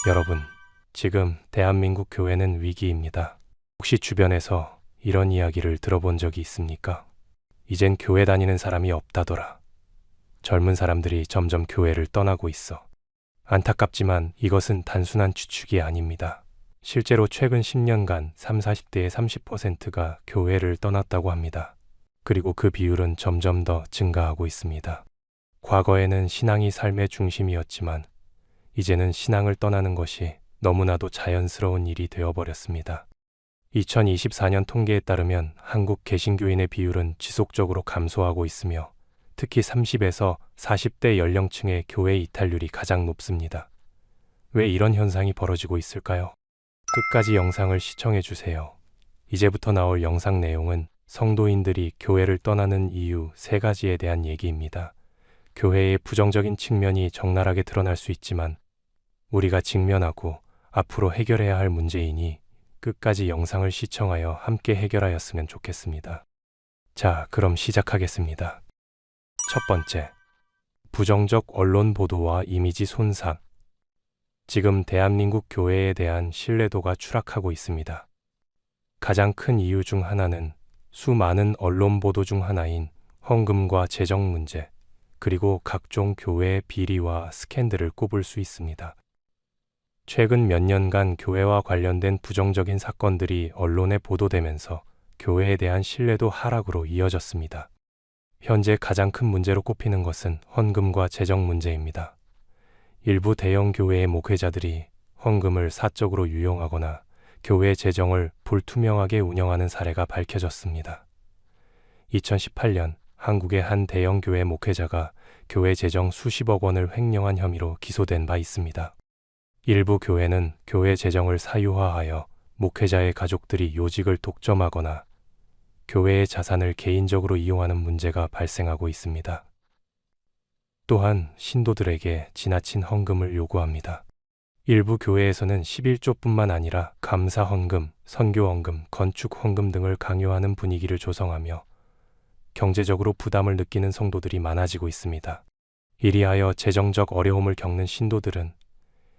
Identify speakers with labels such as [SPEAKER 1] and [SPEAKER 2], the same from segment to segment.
[SPEAKER 1] 여러분, 지금 대한민국 교회는 위기입니다. 혹시 주변에서 이런 이야기를 들어본 적이 있습니까? 이젠 교회 다니는 사람이 없다더라. 젊은 사람들이 점점 교회를 떠나고 있어. 안타깝지만 이것은 단순한 추측이 아닙니다. 실제로 최근 10년간 30, 40대의 30%가 교회를 떠났다고 합니다. 그리고 그 비율은 점점 더 증가하고 있습니다. 과거에는 신앙이 삶의 중심이었지만 이제는 신앙을 떠나는 것이 너무나도 자연스러운 일이 되어버렸습니다. 2024년 통계에 따르면 한국 개신교인의 비율은 지속적으로 감소하고 있으며 특히 30에서 40대 연령층의 교회 이탈률이 가장 높습니다. 왜 이런 현상이 벌어지고 있을까요? 끝까지 영상을 시청해주세요. 이제부터 나올 영상 내용은 성도인들이 교회를 떠나는 이유 3가지에 대한 얘기입니다. 교회의 부정적인 측면이 적나라하게 드러날 수 있지만 우리가 직면하고 앞으로 해결해야 할 문제이니 끝까지 영상을 시청하여 함께 해결하였으면 좋겠습니다. 자, 그럼 시작하겠습니다. 첫 번째, 부정적 언론 보도와 이미지 손상. 지금 대한민국 교회에 대한 신뢰도가 추락하고 있습니다. 가장 큰 이유 중 하나는 수많은 언론 보도 중 하나인 헌금과 재정 문제, 그리고 각종 교회의 비리와 스캔들을 꼽을 수 있습니다. 최근 몇 년간 교회와 관련된 부정적인 사건들이 언론에 보도되면서 교회에 대한 신뢰도 하락으로 이어졌습니다. 현재 가장 큰 문제로 꼽히는 것은 헌금과 재정 문제입니다. 일부 대형 교회의 목회자들이 헌금을 사적으로 유용하거나 교회 재정을 불투명하게 운영하는 사례가 밝혀졌습니다. 2018년 한국의 한 대형 교회 목회자가 교회 재정 수십억 원을 횡령한 혐의로 기소된 바 있습니다. 일부 교회는 교회 재정을 사유화하여 목회자의 가족들이 요직을 독점하거나 교회의 자산을 개인적으로 이용하는 문제가 발생하고 있습니다. 또한 신도들에게 지나친 헌금을 요구합니다. 일부 교회에서는 11조뿐만 아니라 감사 헌금, 선교 헌금, 건축 헌금 등을 강요하는 분위기를 조성하며 경제적으로 부담을 느끼는 성도들이 많아지고 있습니다. 이리하여 재정적 어려움을 겪는 신도들은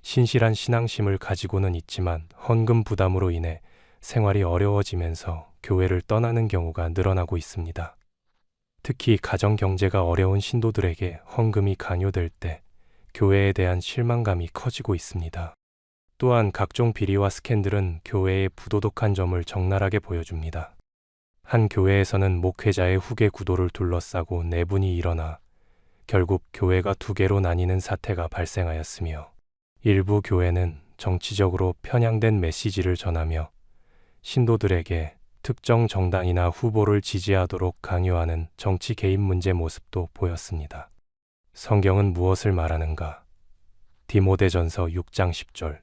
[SPEAKER 1] 신실한 신앙심을 가지고는 있지만 헌금 부담으로 인해 생활이 어려워지면서 교회를 떠나는 경우가 늘어나고 있습니다. 특히 가정 경제가 어려운 신도들에게 헌금이 강요될 때 교회에 대한 실망감이 커지고 있습니다. 또한 각종 비리와 스캔들은 교회의 부도덕한 점을 적나라하게 보여줍니다. 한 교회에서는 목회자의 후계 구도를 둘러싸고 내분이 일어나 결국 교회가 2개로 나뉘는 사태가 발생하였으며 일부 교회는 정치적으로 편향된 메시지를 전하며 신도들에게 특정 정당이나 후보를 지지하도록 강요하는 정치 개입 문제 모습도 보였습니다. 성경은 무엇을 말하는가? 디모데전서 6장 10절.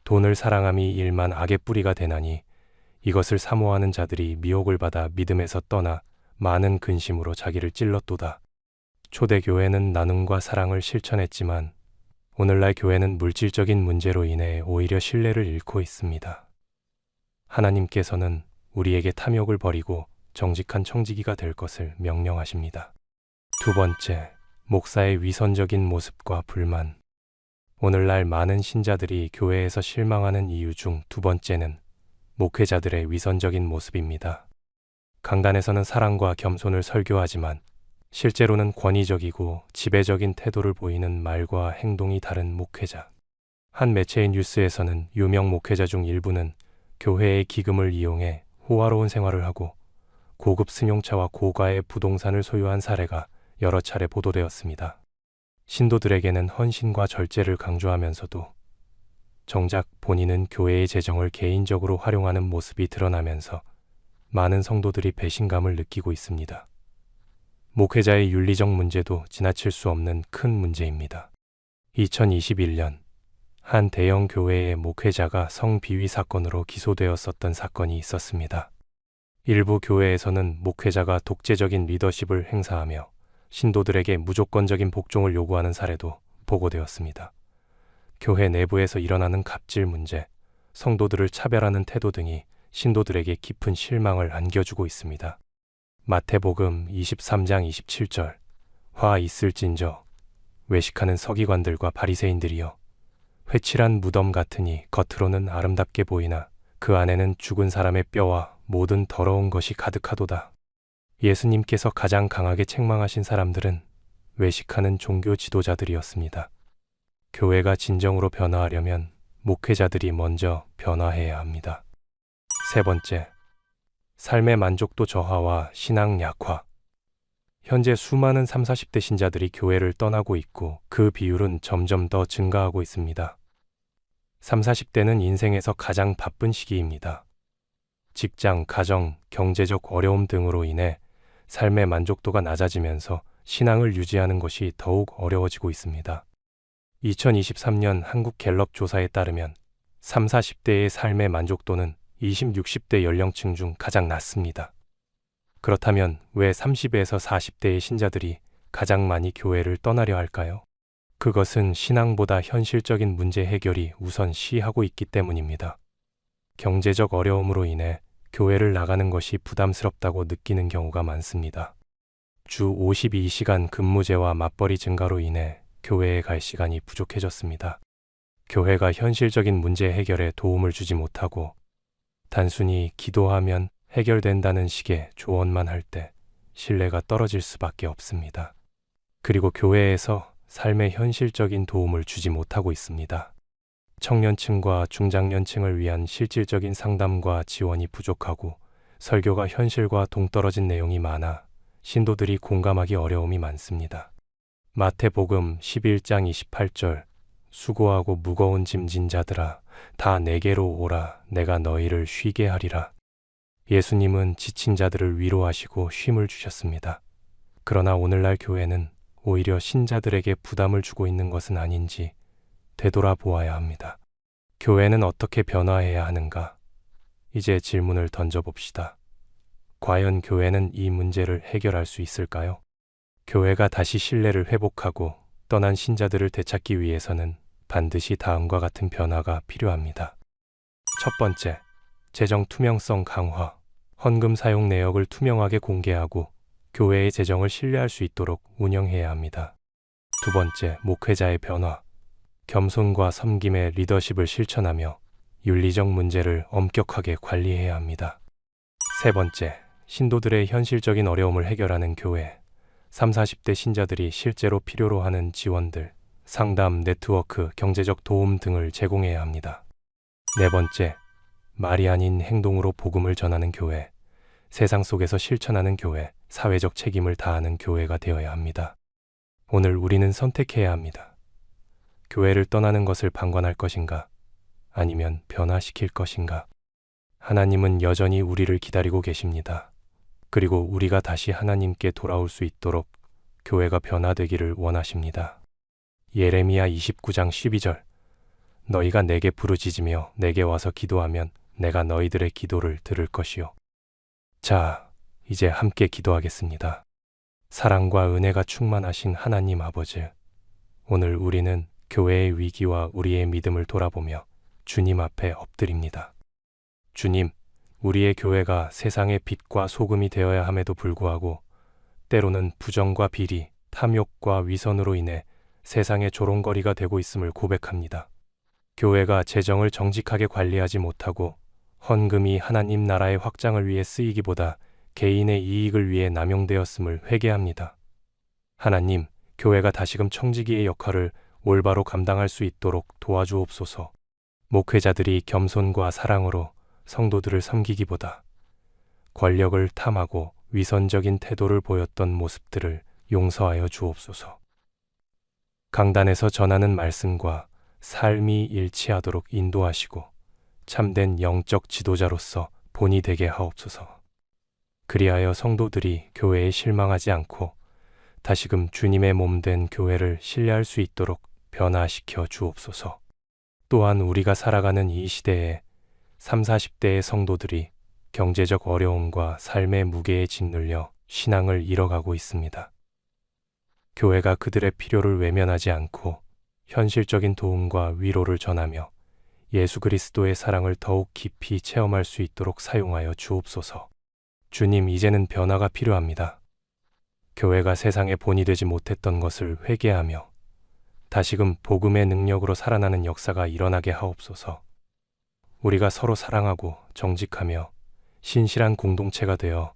[SPEAKER 1] 돈을 사랑함이 일만 악의 뿌리가 되나니 이것을 사모하는 자들이 미혹을 받아 믿음에서 떠나 많은 근심으로 자기를 찔렀도다. 초대교회는 나눔과 사랑을 실천했지만 오늘날 교회는 물질적인 문제로 인해 오히려 신뢰를 잃고 있습니다. 하나님께서는 우리에게 탐욕을 버리고 정직한 청지기가 될 것을 명령하십니다. 두 번째, 목사의 위선적인 모습과 불만. 오늘날 많은 신자들이 교회에서 실망하는 이유 중 2번째는 목회자들의 위선적인 모습입니다. 강단에서는 사랑과 겸손을 설교하지만 실제로는 권위적이고 지배적인 태도를 보이는 말과 행동이 다른 목회자. 한 매체의 뉴스에서는 유명 목회자 중 일부는 교회의 기금을 이용해 호화로운 생활을 하고 고급 승용차와 고가의 부동산을 소유한 사례가 여러 차례 보도되었습니다. 신도들에게는 헌신과 절제를 강조하면서도 정작 본인은 교회의 재정을 개인적으로 활용하는 모습이 드러나면서 많은 성도들이 배신감을 느끼고 있습니다. 목회자의 윤리적 문제도 지나칠 수 없는 큰 문제입니다. 2021년 한 대형 교회의 목회자가 성비위 사건으로 기소되었었던 사건이 있었습니다. 일부 교회에서는 목회자가 독재적인 리더십을 행사하며 신도들에게 무조건적인 복종을 요구하는 사례도 보고되었습니다. 교회 내부에서 일어나는 갑질 문제, 성도들을 차별하는 태도 등이 신도들에게 깊은 실망을 안겨주고 있습니다. 마태복음 23장 27절. 화 있을진저 외식하는 서기관들과 바리새인들이여 회칠한 무덤 같으니 겉으로는 아름답게 보이나 그 안에는 죽은 사람의 뼈와 모든 더러운 것이 가득하도다. 예수님께서 가장 강하게 책망하신 사람들은 외식하는 종교 지도자들이었습니다. 교회가 진정으로 변화하려면 목회자들이 먼저 변화해야 합니다. 세 번째, 삶의 만족도 저하와 신앙 약화. 현재 수많은 30, 40대 신자들이 교회를 떠나고 있고 그 비율은 점점 더 증가하고 있습니다. 30, 40대는 인생에서 가장 바쁜 시기입니다. 직장, 가정, 경제적 어려움 등으로 인해 삶의 만족도가 낮아지면서 신앙을 유지하는 것이 더욱 어려워지고 있습니다. 2023년 한국 갤럽 조사에 따르면 30, 40대의 삶의 만족도는 20, 60대 연령층 중 가장 낮습니다. 그렇다면 왜 30에서 40대의 신자들이 가장 많이 교회를 떠나려 할까요? 그것은 신앙보다 현실적인 문제 해결이 우선 시하고 있기 때문입니다. 경제적 어려움으로 인해 교회를 나가는 것이 부담스럽다고 느끼는 경우가 많습니다. 주 52시간 근무제와 맞벌이 증가로 인해 교회에 갈 시간이 부족해졌습니다. 교회가 현실적인 문제 해결에 도움을 주지 못하고 단순히 기도하면 해결된다는 식의 조언만 할 때 신뢰가 떨어질 수밖에 없습니다. 그리고 교회에서 삶의 현실적인 도움을 주지 못하고 있습니다. 청년층과 중장년층을 위한 실질적인 상담과 지원이 부족하고 설교가 현실과 동떨어진 내용이 많아 신도들이 공감하기 어려움이 많습니다. 마태복음 11장 28절 수고하고 무거운 짐진 자들아 다 내게로 오라 내가 너희를 쉬게 하리라. 예수님은 지친 자들을 위로하시고 쉼을 주셨습니다. 그러나 오늘날 교회는 오히려 신자들에게 부담을 주고 있는 것은 아닌지 되돌아보아야 합니다. 교회는 어떻게 변화해야 하는가? 이제 질문을 던져봅시다. 과연 교회는 이 문제를 해결할 수 있을까요? 교회가 다시 신뢰를 회복하고 떠난 신자들을 되찾기 위해서는 반드시 다음과 같은 변화가 필요합니다. 첫 번째, 재정 투명성 강화. 헌금 사용 내역을 투명하게 공개하고 교회의 재정을 신뢰할 수 있도록 운영해야 합니다. 두 번째, 목회자의 변화. 겸손과 섬김의 리더십을 실천하며 윤리적 문제를 엄격하게 관리해야 합니다. 세 번째, 신도들의 현실적인 어려움을 해결하는 교회. 30, 40대 신자들이 실제로 필요로 하는 지원들, 상담, 네트워크, 경제적 도움 등을 제공해야 합니다. 네 번째, 말이 아닌 행동으로 복음을 전하는 교회. 세상 속에서 실천하는 교회, 사회적 책임을 다하는 교회가 되어야 합니다. 오늘 우리는 선택해야 합니다. 교회를 떠나는 것을 방관할 것인가? 아니면 변화시킬 것인가? 하나님은 여전히 우리를 기다리고 계십니다. 그리고 우리가 다시 하나님께 돌아올 수 있도록 교회가 변화되기를 원하십니다. 예레미야 29장 12절 너희가 내게 부르짖으며 내게 와서 기도하면 내가 너희들의 기도를 들을 것이요. 자, 이제 함께 기도하겠습니다. 사랑과 은혜가 충만하신 하나님 아버지, 오늘 우리는 교회의 위기와 우리의 믿음을 돌아보며 주님 앞에 엎드립니다. 주님, 우리의 교회가 세상의 빛과 소금이 되어야 함에도 불구하고 때로는 부정과 비리, 탐욕과 위선으로 인해 세상의 조롱거리가 되고 있음을 고백합니다. 교회가 재정을 정직하게 관리하지 못하고 헌금이 하나님 나라의 확장을 위해 쓰이기보다 개인의 이익을 위해 남용되었음을 회개합니다. 하나님, 교회가 다시금 청지기의 역할을 올바로 감당할 수 있도록 도와주옵소서. 목회자들이 겸손과 사랑으로 성도들을 섬기기보다 권력을 탐하고 위선적인 태도를 보였던 모습들을 용서하여 주옵소서. 강단에서 전하는 말씀과 삶이 일치하도록 인도하시고 참된 영적 지도자로서 본이 되게 하옵소서. 그리하여 성도들이 교회에 실망하지 않고 다시금 주님의 몸된 교회를 신뢰할 수 있도록 변화시켜 주옵소서. 또한 우리가 살아가는 이 시대에 30, 40대의 성도들이 경제적 어려움과 삶의 무게에 짓눌려 신앙을 잃어가고 있습니다. 교회가 그들의 필요를 외면하지 않고 현실적인 도움과 위로를 전하며 예수 그리스도의 사랑을 더욱 깊이 체험할 수 있도록 사용하여 주옵소서. 주님, 이제는 변화가 필요합니다. 교회가 세상의 본이 되지 못했던 것을 회개하며 다시금 복음의 능력으로 살아나는 역사가 일어나게 하옵소서. 우리가 서로 사랑하고 정직하며 신실한 공동체가 되어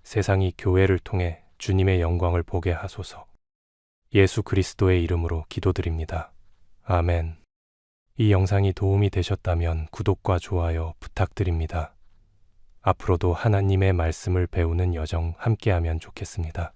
[SPEAKER 1] 세상이 교회를 통해 주님의 영광을 보게 하소서. 예수 그리스도의 이름으로 기도드립니다. 아멘. 이 영상이 도움이 되셨다면 구독과 좋아요 부탁드립니다. 앞으로도 하나님의 말씀을 배우는 여정 함께하면 좋겠습니다.